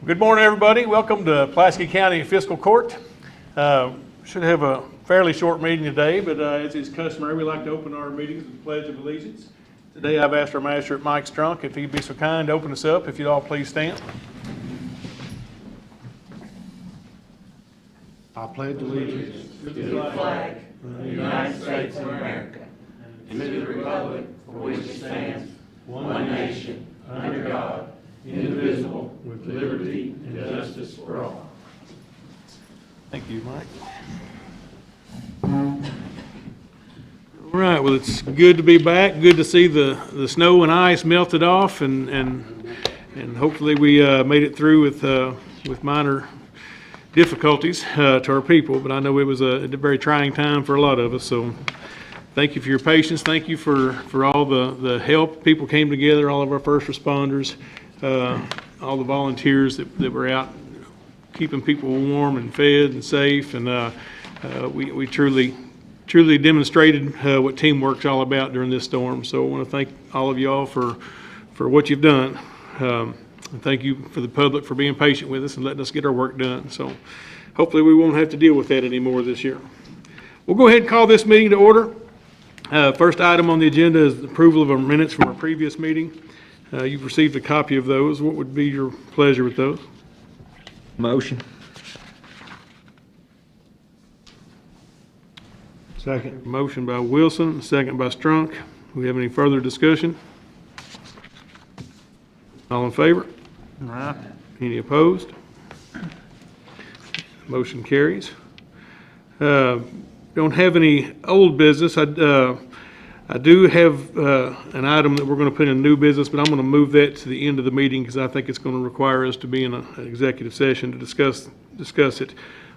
Good morning, everybody. Welcome to Pulaski County Fiscal Court. Should have a fairly short meeting today, but as is customary, we like to open our meetings with the Pledge of Allegiance. Today I've asked our magistrate, Mike Strunk, if he'd be so kind to open us up. If you'd all please stand. I pledge allegiance to the flag of the United States of America and to the republic for which it stands, one nation, under God, indivisible, with liberty and justice for all. Thank you, Mike. All right, well, it's good to be back. Good to see the snow and ice melted off, and hopefully we made it through with minor difficulties to our people. But I know it was a very trying time for a lot of us. So thank you for your patience. Thank you for all the help. People came together, all of our first responders, all the volunteers that were out keeping people warm and fed and safe, and we truly demonstrated what teamwork's all about during this storm. So I want to thank all of y'all for what you've done. And thank you for the public for being patient with us and letting us get our work done. So hopefully we won't have to deal with that anymore this year. We'll go ahead and call this meeting to order. First item on the agenda is the approval of our minutes from our previous meeting. You've received a copy of those. What would be your pleasure with those? motion. Second. Motion by Wilson, second by Strunk. Do we have any further discussion? All in favor? Aye. Any opposed? Motion carries. Don't have any old business. I do have an item that we're going to put in new business, but I'm going to move that to the end of the meeting because I think it's going to require us to be in an executive session to discuss it.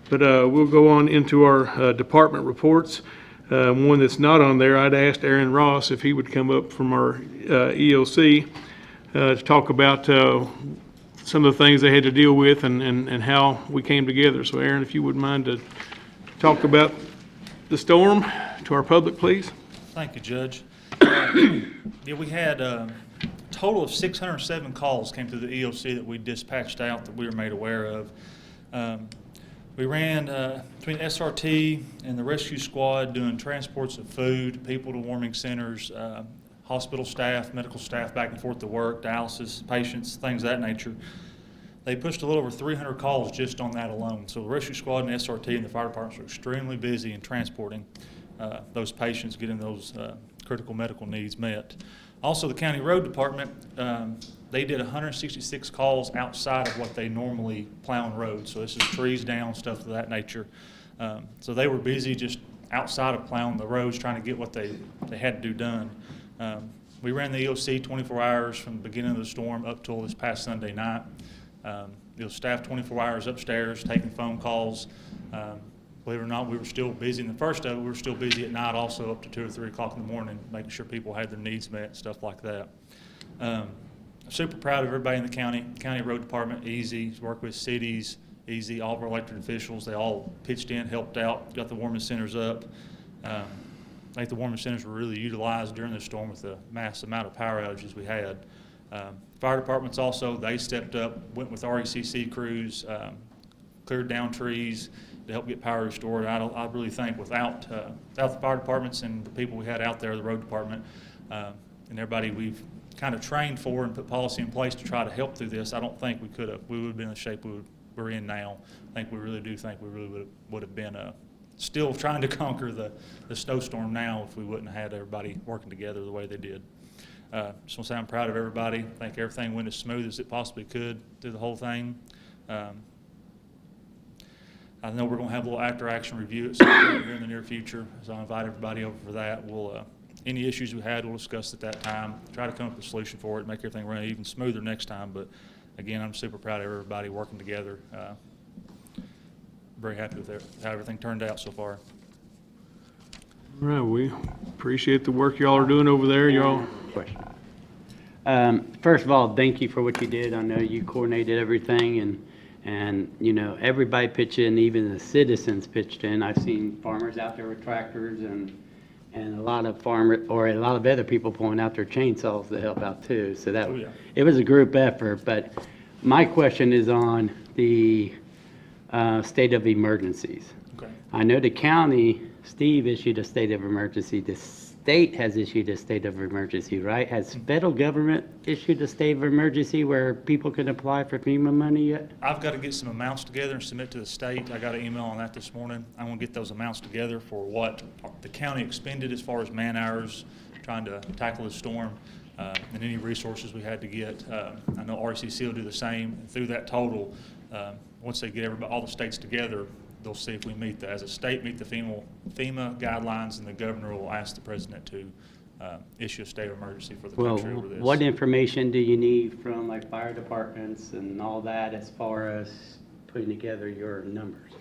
But we'll go on into our department reports. One that's not on there, I'd asked Aaron Ross if he would come up from our EOC to talk about some of the things they had to deal with and how we came together. So Aaron, if you wouldn't mind to talk about the storm to our public, please. Thank you, Judge. Yeah, we had a total of 607 calls came through the EOC that we dispatched out that we were made aware of. We ran between SRT and the rescue squad doing transports of food, people to warming centers, hospital staff, medical staff back and forth to work, dialysis patients, things of that nature. They pushed a little over 300 calls just on that alone. So the rescue squad and SRT and the fire departments are extremely busy in transporting those patients, getting those critical medical needs met. Also, the county road department, they did 166 calls outside of what they normally plow on roads. So this is trees down, stuff of that nature. So they were busy just outside of plowing the roads, trying to get what they had to do done. We ran the EOC 24 hours from the beginning of the storm up till this past Sunday night. It was staffed 24 hours upstairs, taking phone calls. Believe it or not, we were still busy in the first of it. We were still busy at night also up to 2 or 3 o'clock in the morning, making sure people had their needs met, stuff like that. I'm super proud of everybody in the county road department, easy, work with cities, easy, all of our elected officials. They all pitched in, helped out, got the warming centers up. I think the warming centers were really utilized during the storm with the mass amount of power outages we had. Fire departments also, they stepped up, went with RECC crews, cleared down trees to help get power restored. I really think without the fire departments and the people we had out there, the road department, and everybody we've kind of trained for and put policy in place to try to help through this, I don't think we would have been in the shape we're in now. I think we really do think we really would have been still trying to conquer the snowstorm now if we wouldn't have had everybody working together the way they did. Just want to say I'm proud of everybody. I think everything went as smooth as it possibly could through the whole thing. I know we're going to have a little after-action review at some point here in the near future, so I invite everybody over for that. We'll any issues we had, we'll discuss at that time. Try to come up with a solution for it, make everything run even smoother next time. But again, I'm super proud of everybody working together. Very happy with how everything turned out so far. All right, we appreciate the work y'all are doing over there. Y'all. Question. First of all, thank you for what you did. I know you coordinated everything, and you know, everybody pitched in, even the citizens pitched in. I've seen farmers out there with tractors and and a lot of a lot of other people pulling out their chainsaws to help out too. So that, Oh, yeah. it was a group effort, but my question is on the state of emergencies. Okay. I know the county, Steve issued a state of emergency. The state has issued a state of emergency, right? Has federal government issued a state of emergency where people can apply for FEMA money yet? I've got to get some amounts together and submit to the state. I got an email on that this morning. I'm going to get those amounts together for what the county expended as far as man hours trying to tackle the storm, and any resources we had to get. I know RCC will do the same. Through that total, once they get all the states together, they'll see if we meet as a state, meet the FEMA guidelines, and the governor will ask the president to issue a state of emergency for the Well, country over this. what information do you need from like fire departments and all that as far as putting together your numbers?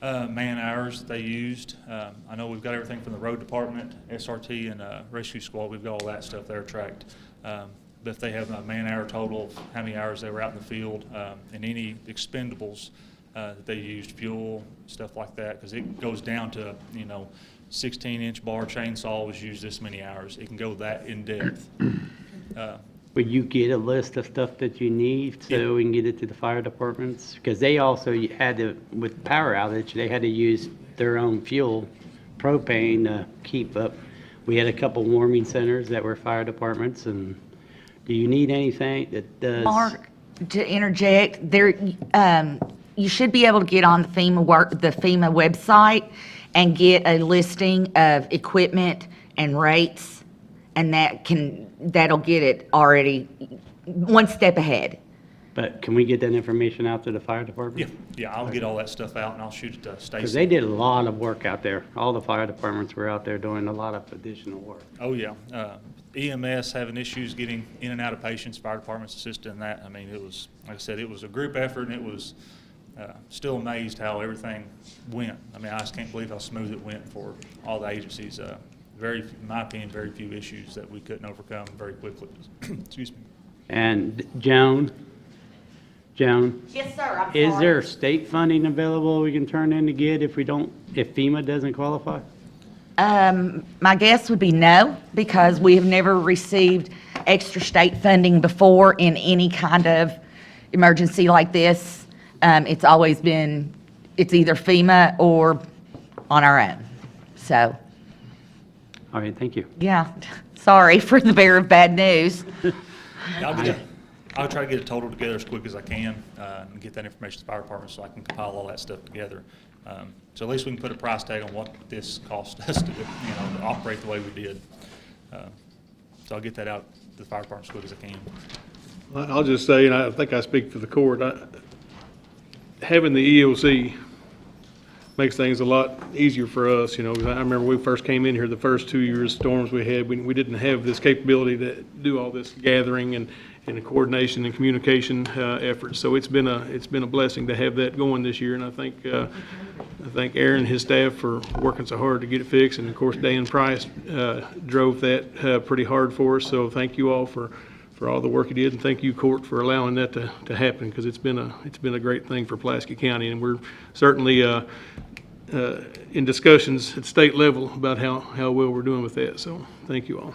Man hours they used. I know we've got everything from the road department, SRT, and rescue squad. We've got all that stuff there tracked. But if they have a man hour total of how many hours they were out in the field, and any expendables that they used, fuel, stuff like that, because it goes down to, 16-inch bar chainsaw was used this many hours. It can go that in depth. Will you get a list of stuff that you need so we can get it to the fire departments? Because they also had to, with power outage, they had to use their own fuel, propane, to keep up. We had a couple warming centers that were fire departments, and do you need anything that does? Mark, to interject, you should be able to get on the FEMA website and get a listing of equipment and rates, and that'll get it already one step ahead. But can we get that information out to the fire department? Yeah, I'll get all that stuff out and I'll shoot it to Because Stacy. they did a lot of work out there. All the fire departments were out there doing a lot of additional work. Oh, yeah. EMS having issues getting in and out of patients, fire departments assisting in that. I mean, it was, like I said, it was a group effort, and it was still amazed how everything went. I mean, I just can't believe how smooth it went for all the agencies. In my opinion, very few issues that we couldn't overcome very quickly. Excuse me. And Joan, Yes, sir, I'm sorry. is there state funding available we can turn in to get if FEMA doesn't qualify? My guess would be no, because we have never received extra state funding before in any kind of emergency like this. It's always been, it's either FEMA or on our own. So, All right, thank you. yeah, sorry for the bearer of bad news. I'll try to get a total together as quick as I can and get that information to the fire department so I can compile all that stuff together. So at least we can put a price tag on what this cost us to operate the way we did. So I'll get that out to the fire department as quick as I can. I'll just say, and I think I speak for the court, having the EOC makes things a lot easier for us. I remember when we first came in here, the first 2 years storms we had, we didn't have this capability to do all this gathering and the coordination and communication efforts. So it's been a blessing to have that going this year, and I thank Aaron and his staff for working so hard to get it fixed, and of course Dan Price drove that pretty hard for us. So thank you all for all the work you did, and thank you, court, for allowing that to happen, because it's been a great thing for Pulaski County, and we're certainly in discussions at state level about how well we're doing with that. So thank you all.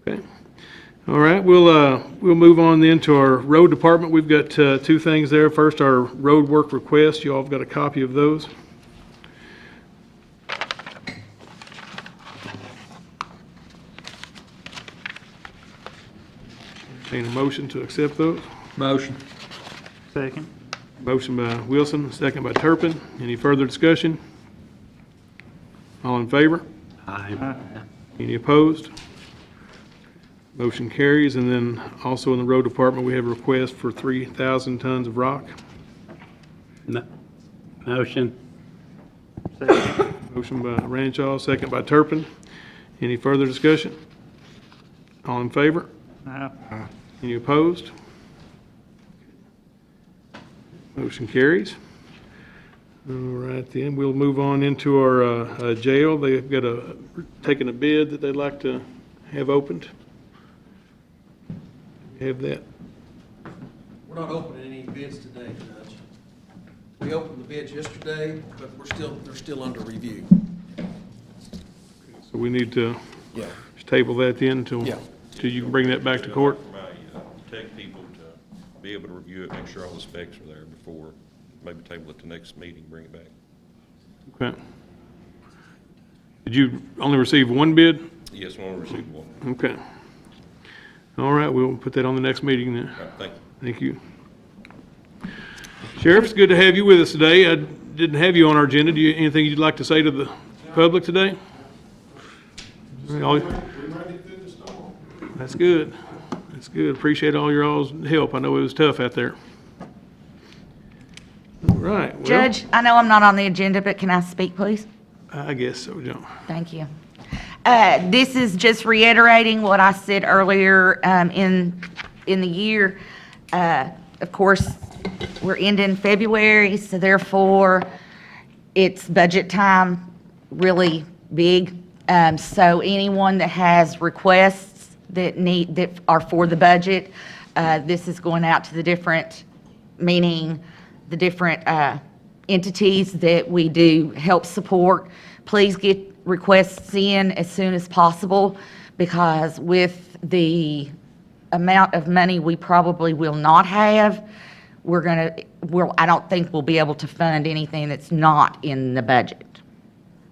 Okay. All right, we'll move on then to our road department. We've got two things there. First, our road work request. You all have got a copy of those. Entertain a motion to accept those. Motion. Second. Motion by Wilson, second by Turpin. Any further discussion? All in favor? Aye. Any opposed? Motion carries. And then also in the road department, we have a request for 3,000 tons of rock. Motion. Motion by Ranchaw, second by Turpin. Any further discussion? All in favor? Any opposed? Motion carries. All right, then we'll move on into our jail. They've got taken a bid that they'd like to have opened. Have that. We're not opening any bids today, Judge. We opened the bids yesterday, but they're still under review. So we need to Yeah. just table that then until, Yeah. till you can bring that back to court? For my tech people to be able to review it, make sure all the specs are there before, maybe table it to next meeting, bring it back. Okay. Did you only receive one bid? Yes, we only received one. Okay. All right, we'll put that on the next meeting then. All right, thank you. Thank you. Sheriff, it's good to have you with us today. I didn't have you on our agenda. Do you, anything you'd like to say to the public today? That's good. That's good. Appreciate all your all's help. I know it was tough out there. All right. well, Judge, I know I'm not on the agenda, but can I speak, please? I guess so, John. Thank you. This is just reiterating what I said earlier in the year. Of course, we're ending February, so therefore, it's budget time, really big. So anyone that has requests that are for the budget, this is going out to the different, meaning the different entities that we do help support. Please get requests in as soon as possible, because with the amount of money we probably will not have, I don't think we'll be able to fund anything that's not in the budget.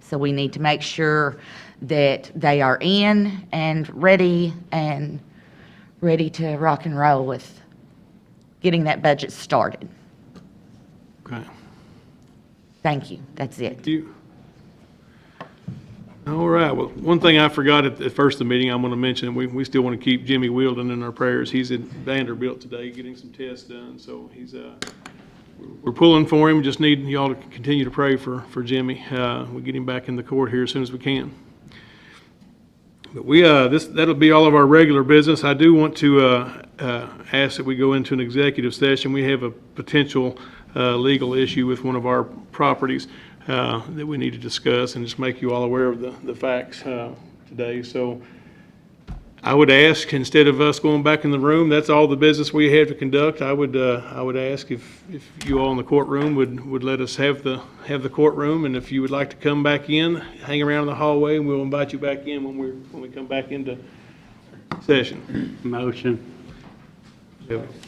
So we need to make sure that they are in and ready to rock and roll with getting that budget started. Okay. Thank you. That's it. Thank you. All right, well, one thing I forgot at the first of the meeting, I'm going to mention, we still want to keep Jimmy Wielden in our prayers. He's at Vanderbilt today getting some tests done, so he's, we're pulling for him. Just need y'all to continue to pray for Jimmy. We'll get him back in the court here as soon as we can. But that'll be all of our regular business. I do want to ask that we go into an executive session. We have a potential legal issue with one of our properties that we need to discuss, and just make you all aware of the facts today. So I would ask, instead of us going back in the room, that's all the business we have to conduct. I would ask if you all in the courtroom would let us have the courtroom, and if you would like to come back in, hang around in the hallway, and we'll invite you back in when we come back into session. Motion.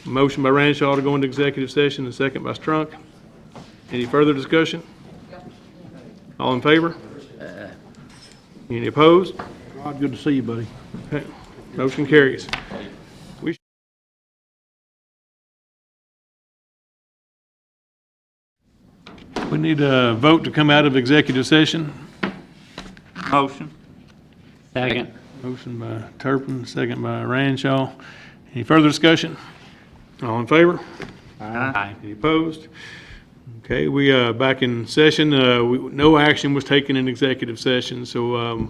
Motion by Ranshaw to go into executive session, and second by Strunk. Any further discussion? All in favor? Any opposed? Rod, good to see you, buddy. Okay. Motion carries. We need a vote to come out of executive session. Motion. Second. Motion by Turpin, second by Ranshaw. Any further discussion? All in favor? Aye. Any opposed? Okay, we back in session. No action was taken in executive session, so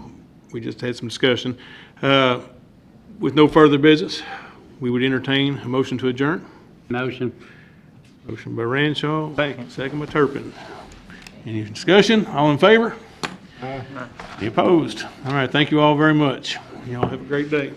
we just had some discussion. With no further business, we would entertain a motion to adjourn. Motion. Motion by Ranshaw, second by Turpin. Any discussion? All in favor? Any opposed? All right, thank you all very much. Y'all have a great day.